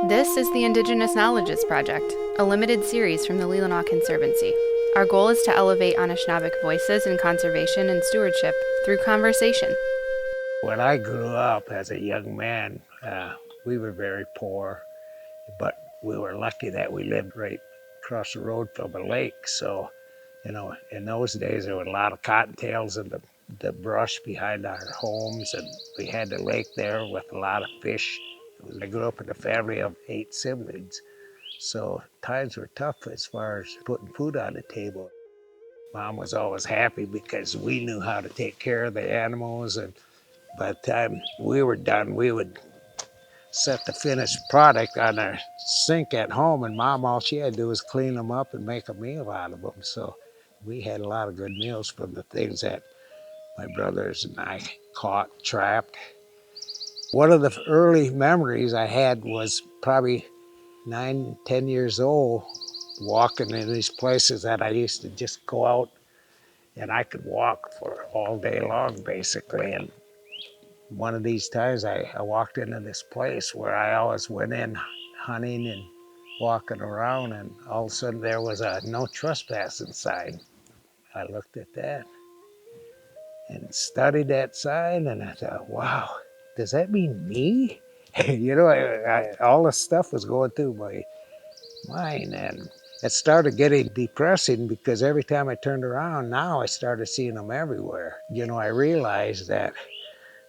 This is the Indigenous Knowledges Project, a limited series from the Leelanau Conservancy. Our goal is to elevate Aanishinaabeg voices in conservation and stewardship through conversation. When I grew up as a young man, we were very poor, but we were lucky that we lived right across the road from a lake. So, in those days, there were a lot of cottontails in the brush behind our homes, and we had the lake there with a lot of fish. I grew up in a family of 8 siblings, so times were tough as far as putting food on the table. Mom was always happy because we knew how to take care of the animals, and by the time we were done, we would set the finished product on our sink at home, and Mom, all she had to do was clean them up and make a meal out of them. So we had a lot of good meals from the things that my brothers and I caught, trapped. One of the early memories I had was probably 9, 10 years old, walking in these places that I used to just go out and I could walk for all day long, basically. And one of these times I walked into this place where I always went in hunting and walking around, and all of a sudden there was a no trespassing sign. I looked at that and studied that sign, and I thought, wow, does that mean me? All this stuff was going through my mind, and it started getting depressing because every time I turned around, now I started seeing them everywhere. I realized that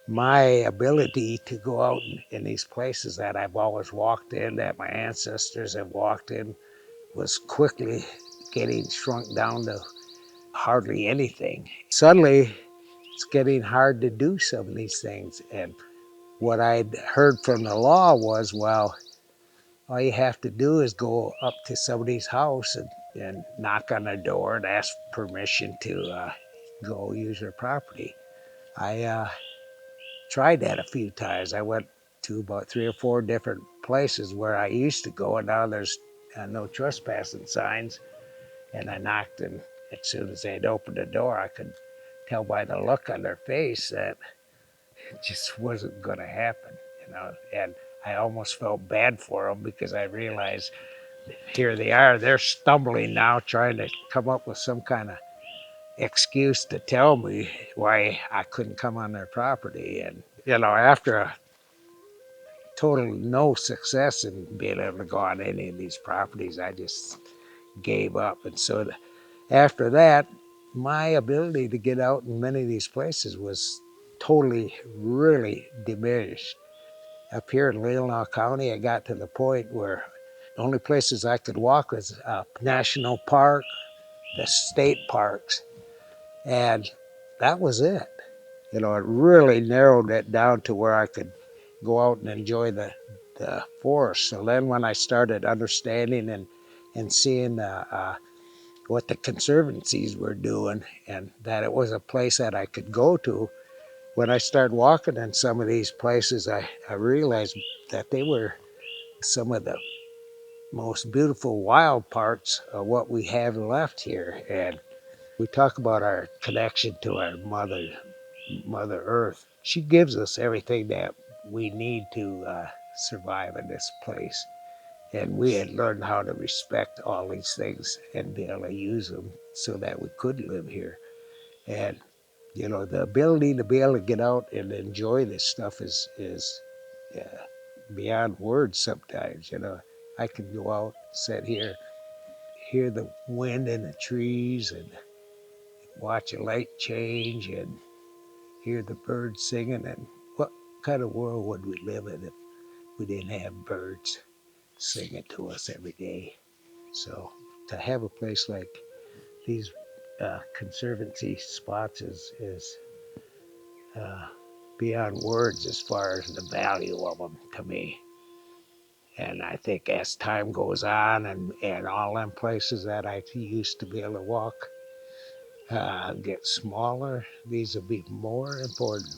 my ability to go out in these places that I've always walked in, that my ancestors have walked in, was quickly getting shrunk down to hardly anything. Suddenly, it's getting hard to do some of these things. And what I'd heard from the law was, well, all you have to do is go up to somebody's house and knock on their door and ask permission to go use their property. I tried that a few times. I went to about 3 or 4 different places where I used to go, and now there's no trespassing signs. And I knocked, and as soon as they'd opened the door, I could tell by the look on their face that it just wasn't going to happen. And I almost felt bad for them because I realized here they are, they're stumbling now, trying to come up with some kind of excuse to tell me why I couldn't come on their property. And, after a total no success in being able to go on any of these properties, I just gave up. And so after that, my ability to get out in many of these places was totally, really diminished. Up here in Leelanau County, I got to the point where the only places I could walk was national park, the state parks, and that was it. It really narrowed it down to where I could go out and enjoy the forest. So then when I started understanding and seeing what the conservancies were doing, and that it was a place that I could go to, when I started walking in some of these places, I realized that they were some of the most beautiful wild parts of what we have left here. And we talk about our connection to our Mother Earth. She gives us everything that we need to survive in this place. And we had learned how to respect all these things and be able to use them so that we could live here. And the ability to be able to get out and enjoy this stuff is uh, beyond words sometimes. I can go out, sit here, hear the wind in the trees, and watch a light change, and hear the birds singing. And what kind of world would we live in if we didn't have birds singing to us every day? So to have a place like these conservancy spots is uh, beyond words as far as the value of them to me. And I think as time goes on and all them places that I used to be able to walk get smaller, these will be more important.